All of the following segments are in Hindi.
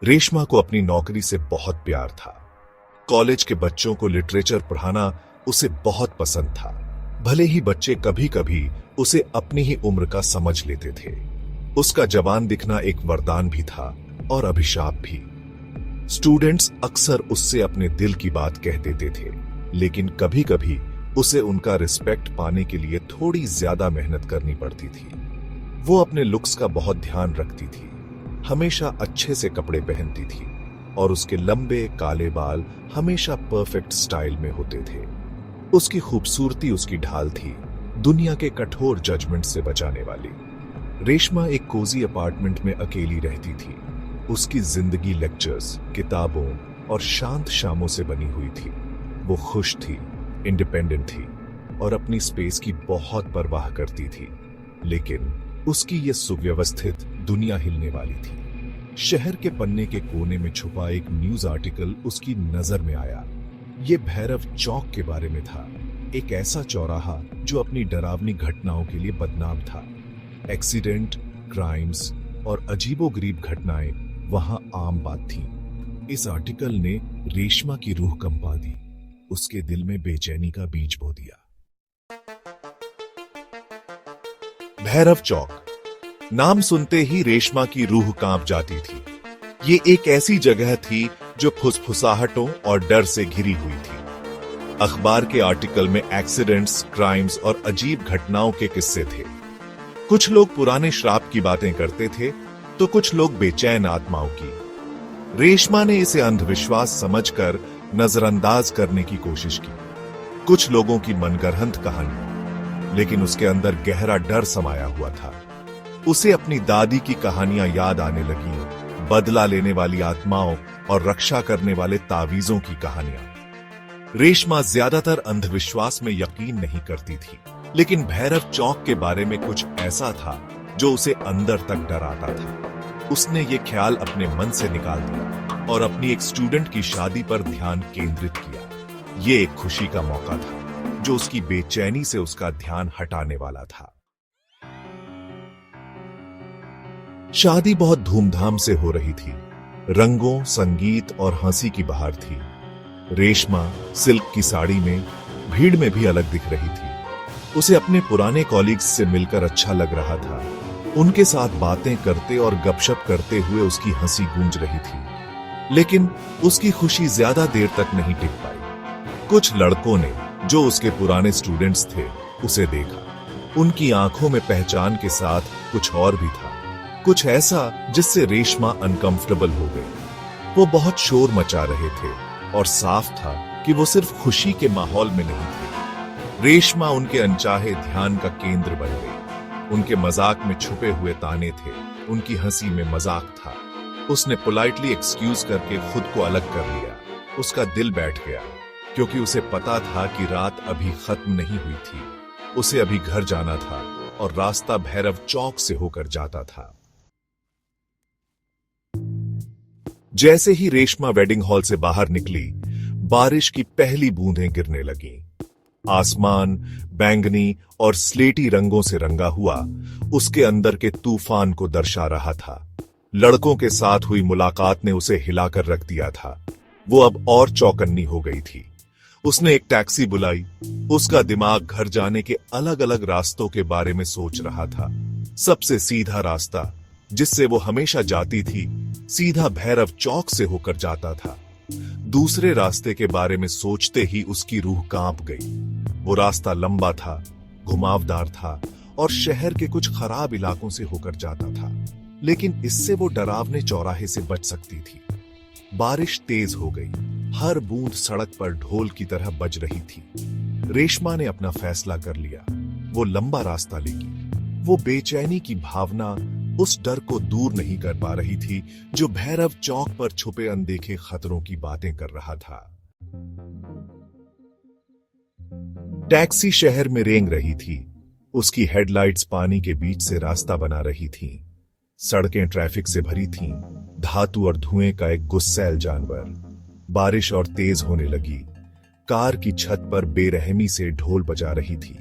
रेशमा को अपनी नौकरी से बहुत प्यार था। कॉलेज के बच्चों को लिटरेचर पढ़ाना उसे बहुत पसंद था, भले ही बच्चे कभी कभी उसे अपनी ही उम्र का समझ लेते थे। उसका जवान दिखना एक वरदान भी था और अभिशाप भी। स्टूडेंट्स अक्सर उससे अपने दिल की बात कह देते थे, लेकिन कभी कभी उसे उनका रिस्पेक्ट पाने के लिए थोड़ी ज्यादा मेहनत करनी पड़ती थी। वो अपने लुक्स का बहुत ध्यान रखती थी, हमेशा अच्छे से कपड़े पहनती थी और उसके लंबे काले बाल हमेशा परफेक्ट स्टाइल में होते थे। उसकी खूबसूरती उसकी ढाल थी, दुनिया के कठोर जजमेंट से बचाने वाली। रेशमा एक कोजी अपार्टमेंट में अकेली रहती थी। उसकी जिंदगी लेक्चर्स, किताबों और शांत शामों से बनी हुई थी। वो खुश थी, इंडिपेंडेंट थी और अपनी स्पेस की बहुत परवाह करती थी, लेकिन उसकी ये सुव्यवस्थित दुनिया हिलने वाली थी। शहर के पन्ने के कोने में छुपा एक न्यूज आर्टिकल उसकी नजर में आया। ये भैरव चौक के बारे में था, एक ऐसा चौराहा जो अपनी डरावनी घटनाओं के लिए बदनाम था। एक्सीडेंट, क्राइम्स और अजीबोगरीब घटनाएं वहां आम बात थी। इस आर्टिकल ने रेशमा की रूह कंपा दी, उसके दिल में बेचैनी का बीज बो दिया। भैरव चौक नाम सुनते ही रेशमा की रूह कांप जाती थी। ये एक ऐसी जगह थी जो फुसफुसाहटों और डर से घिरी हुई थी। अखबार के आर्टिकल में एक्सीडेंट्स, क्राइम्स और अजीब घटनाओं के किस्से थे। कुछ लोग पुराने श्राप की बातें करते थे, तो कुछ लोग बेचैन आत्माओं की। रेशमा ने इसे अंधविश्वास समझकर नजरअंदाज करने की कोशिश की। कुछ लोगों की मनगढ़ंत कहानी, लेकिन उसके अंदर गहरा डर समाया हुआ था। उसे अपनी दादी की कहानियां याद आने लगी, बदला लेने वाली आत्माओं और रक्षा करने वाले तावीजों की कहानियां। रेशमा ज्यादातर अंधविश्वास में यकीन नहीं करती थी, लेकिन भैरव चौक के बारे में कुछ ऐसा था जो उसे अंदर तक डराता था। उसने ये ख्याल अपने मन से निकाल दिया और अपनी एक स्टूडेंट की शादी पर ध्यान केंद्रित किया। ये एक खुशी का मौका था जो उसकी बेचैनी से उसका ध्यान हटाने वाला था। शादी बहुत धूमधाम से हो रही थी। रंगों, संगीत और हंसी की बहार थी। रेशमा सिल्क की साड़ी में भीड़ में भी अलग दिख रही थी। उसे अपने पुराने कॉलीग्स से मिलकर अच्छा लग रहा था। उनके साथ बातें करते और गपशप करते हुए उसकी हंसी गूंज रही थी, लेकिन उसकी खुशी ज्यादा देर तक नहीं टिक पाई। कुछ लड़कों ने, जो उसके पुराने स्टूडेंट्स थे, उसे देखा। उनकी आंखों में पहचान के साथ कुछ और भी था, कुछ ऐसा जिससे रेशमा अनकंफर्टेबल हो गई। वो बहुत शोर मचा रहे थे और साफ था कि वो सिर्फ खुशी के माहौल में नहीं थे। रेशमा उनके अनचाहे ध्यान का केंद्र बन गई। उनके मजाक में छुपे हुए ताने थे, उनकी हंसी में मजाक था। उसने पोलाइटली एक्सक्यूज करके खुद को अलग कर लिया। उसका दिल बैठ गया, क्योंकि उसे पता था कि रात अभी खत्म नहीं हुई थी। उसे अभी घर जाना था और रास्ता भैरव चौक से होकर जाता था। जैसे ही रेशमा वेडिंग हॉल से बाहर निकली, बारिश की पहली बूंदें गिरने लगीं। आसमान बैंगनी और स्लेटी रंगों से रंगा हुआ उसके अंदर के तूफान को दर्शा रहा था। लड़कों के साथ हुई मुलाकात ने उसे हिलाकर रख दिया था। वो अब और चौकन्नी हो गई थी। उसने एक टैक्सी बुलाई। उसका दिमाग घर जाने के अलग अलग रास्तों के बारे में सोच रहा था। सबसे सीधा रास्ता जिससे वो हमेशा जाती थी, सीधा भैरव चौक से होकर जाता था। दूसरे रास्ते के बारे में सोचते ही उसकी रूह कांप गई। वो रास्ता लंबा था, घुमावदार था और शहर के कुछ खराब इलाकों से होकर जाता था, लेकिन इससे वो डरावने चौराहे से बच सकती थी। बारिश तेज हो गई, हर बूंद सड़क पर ढोल की तरह बज रही थी। रेशमा ने अपना फैसला कर लिया, वो लंबा रास्ता लेगी। वो बेचैनी की भावना उस डर को दूर नहीं कर पा रही थी जो भैरव चौक पर छुपे अनदेखे खतरों की बातें कर रहा था। टैक्सी शहर में रेंग रही थी। उसकी हेडलाइट्स पानी के बीच से रास्ता बना रही थीं। सड़कें ट्रैफिक से भरी थीं, धातु और धुएं का एक गुस्सैल जानवर। बारिश और तेज होने लगी। कार की छत पर बेरहमी से ढोल बजा रही थी।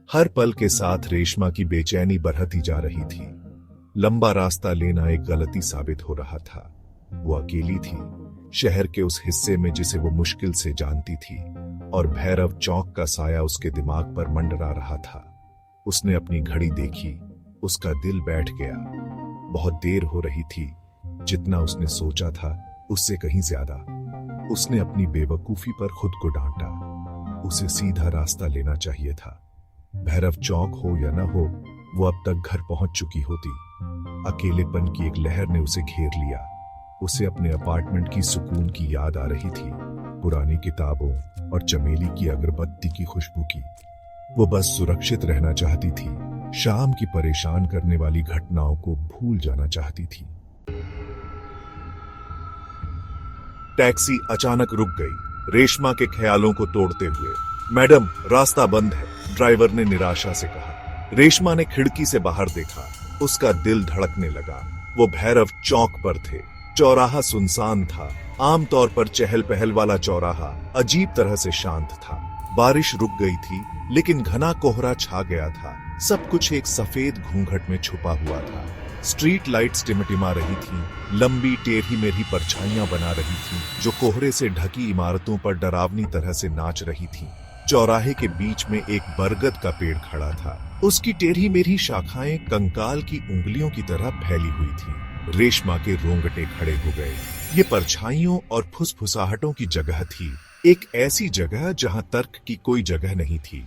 हर पल के साथ रेशमा की बेचैनी बढ़ती जा रही थी। लंबा रास्ता लेना एक गलती साबित हो रहा था। वो अकेली थी, शहर के उस हिस्से में जिसे वो मुश्किल से जानती थी, और भैरव चौक का साया उसके दिमाग पर मंडरा रहा था। उसने अपनी घड़ी देखी, उसका दिल बैठ गया। बहुत देर हो रही थी, जितना उसने सोचा था उससे कहीं ज्यादा। उसने अपनी बेवकूफी पर खुद को डांटा। उसे सीधा रास्ता लेना चाहिए था। भैरव चौक हो या न हो, वो अब तक घर पहुंच चुकी होती। अकेलेपन की एक लहर ने उसे घेर लिया। उसे अपने अपार्टमेंट की सुकून की याद आ रही थी, पुरानी किताबों और चमेली की अगरबत्ती की खुशबू की। वो बस सुरक्षित रहना चाहती थी, शाम की परेशान करने वाली घटनाओं को भूल जाना चाहती थी। टैक्सी अचानक रुक गई, रेशमा के ख्यालों को तोड़ते हुए। मैडम, रास्ता बंद है, ड्राइवर ने निराशा से कहा। रेशमा ने खिड़की से बाहर देखा, उसका दिल धड़कने लगा। वो भैरव चौक पर थे। चौराहा सुनसान था, आमतौर पर चहल पहल वाला चौराहा अजीब तरह से शांत था। बारिश रुक गई थी, लेकिन घना कोहरा छा गया था। सब कुछ एक सफेद घूंघट में छुपा हुआ था। स्ट्रीट लाइट्स टिमटिमा रही थी, लंबी टेढ़ी मेढ़ी परछाइयां बना रही थी, जो कोहरे से ढकी इमारतों पर डरावनी तरह से नाच रही थी। चौराहे के बीच में एक बरगद का पेड़ खड़ा था। उसकी टेढ़ी मेढ़ी शाखाएं कंकाल की उंगलियों की तरह फैली हुई थी। रेशमा के रोंगटे खड़े हो गए। ये परछाइयों और फुसफुसाहटों की जगह थी, एक ऐसी जगह जहां तर्क की कोई जगह नहीं थी।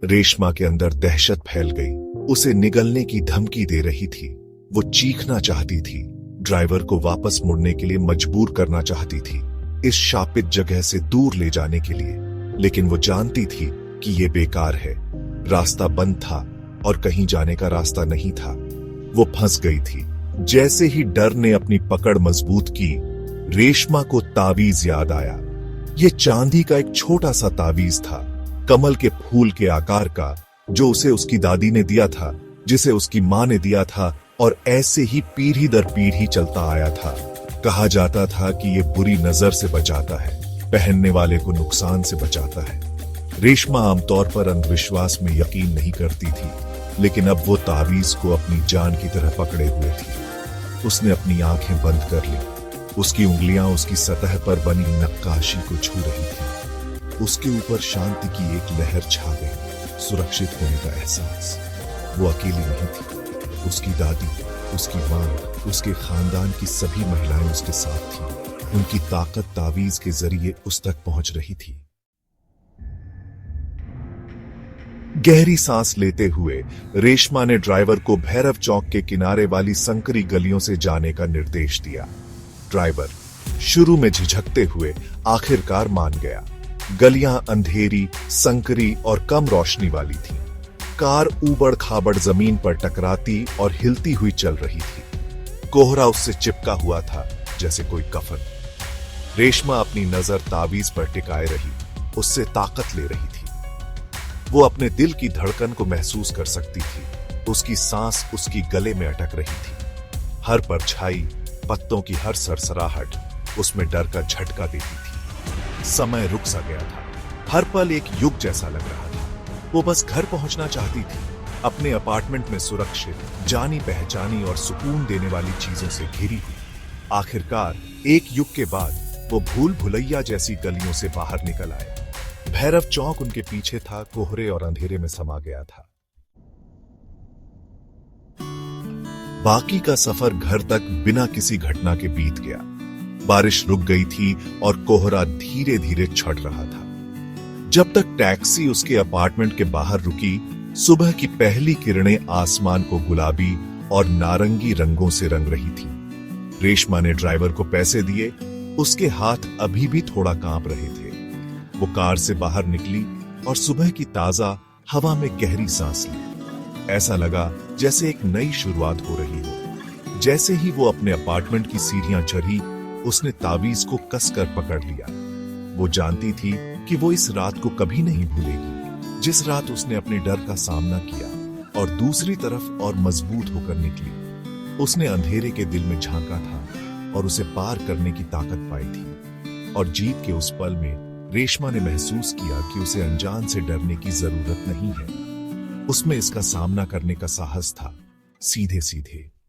रेशमा के अंदर दहशत फैल गई। उसे निगलने की धमकी दे रही थी। वो चीखना चाहती थी, ड्राइवर को वापस मुड़ने के लिए मजबूर करना चाहती थी, इस शापित जगह से दूर ले जाने के लिए। लेकिन वो जानती थी कि ये बेकार है। रास्ता बंद था और कहीं जाने का रास्ता नहीं था। वो फंस गई थी। जैसे ही डर ने अपनी पकड़ मजबूत की, रेशमा को तावीज याद आया। ये चांदी का एक छोटा सा तावीज था, कमल के फूल के आकार का, जो उसे उसकी दादी ने दिया था, जिसे उसकी मां ने दिया था, और ऐसे ही पीढ़ी दर पीढ़ी चलता आया था। कहा जाता था कि ये बुरी नजर से बचाता है, पहनने वाले को नुकसान से बचाता है। रेशमा आमतौर पर अंधविश्वास में यकीन नहीं करती थी, लेकिन अब वो तावीज को अपनी जान की तरह पकड़े हुए थी। उसने अपनी आंखें बंद कर ली। उसकी उंगलियां उसकी सतह पर बनी नक्काशी को छू रही थी। उसके ऊपर शांति की एक लहर छा गई, सुरक्षित होने का एहसास। वो अकेली नहीं थी। उसकी दादी, उसकी मां, उसके खानदान की सभी महिलाएं उसके साथ थीं। उनकी ताकत तावीज के जरिए उस तक पहुंच रही थी। गहरी सांस लेते हुए रेशमा ने ड्राइवर को भैरव चौक के किनारे वाली संकरी गलियों से जाने का निर्देश दिया। ड्राइवर शुरू में झिझकते हुए आखिरकार मान गया। गलियां अंधेरी, संकरी और कम रोशनी वाली थीं। कार ऊबड़ खाबड़ जमीन पर टकराती और हिलती हुई चल रही थी। कोहरा उससे चिपका हुआ था, जैसे कोई कफन। रेशमा अपनी नजर तावीज पर टिकाए रही, उससे ताकत ले रही थी। वो अपने दिल की धड़कन को महसूस कर सकती थी। उसकी सांस उसकी गले में अटक रही थी। हर परछाई, पत्तों की हर सरसराहट उसमें डर का झटका देती थी। समय रुक सा गया था। हर पल एक युग जैसा लग रहा था। वो बस घर पहुंचना चाहती थी, अपने अपार्टमेंट में सुरक्षित, जानी पहचानी और सुकून देने वाली चीजों से घिरी हुई। आखिरकार एक युग के बाद वो भूल भुलैया जैसी गलियों से बाहर निकल आए। भैरव चौक उनके पीछे था, कोहरे और अंधेरे में समा गया था। बाकी का सफर घर तक बिना किसी घटना के बीत गया। बारिश रुक गई थी और कोहरा धीरे धीरे छट रहा था। जब तक टैक्सी उसके अपार्टमेंट के बाहर रुकी, सुबह की पहली किरणें आसमान को गुलाबी और नारंगी रंगों से रंग रही थी। रेशमा ने ड्राइवर को पैसे दिए। उसके हाथ अभी भी थोड़ा कांप रहे थे। वो कार से बाहर निकली और सुबह की ताजा हवा में गहरी सांस ली। ऐसा लगा जैसे एक नई शुरुआत हो रही हो। जैसे ही वो अपने अपार्टमेंट की सीढ़ियां चढ़ी, उसने तावीज को कसकर पकड़ लिया। वो जानती थी कि वो इस रात को कभी नहीं भूलेगी, जिस रात उसने अपने डर का सामना किया और दूसरी तरफ और मजबूत होकर निकली। उसने अंधेरे के दिल में झांका था और उसे पार करने की ताकत पाई थी। और जीत के उस पल में रेशमा ने महसूस किया कि उसे अनजान से डरने की जरूरत नहीं है। उसमें इसका सामना करने का साहस था, सीधे सीधे।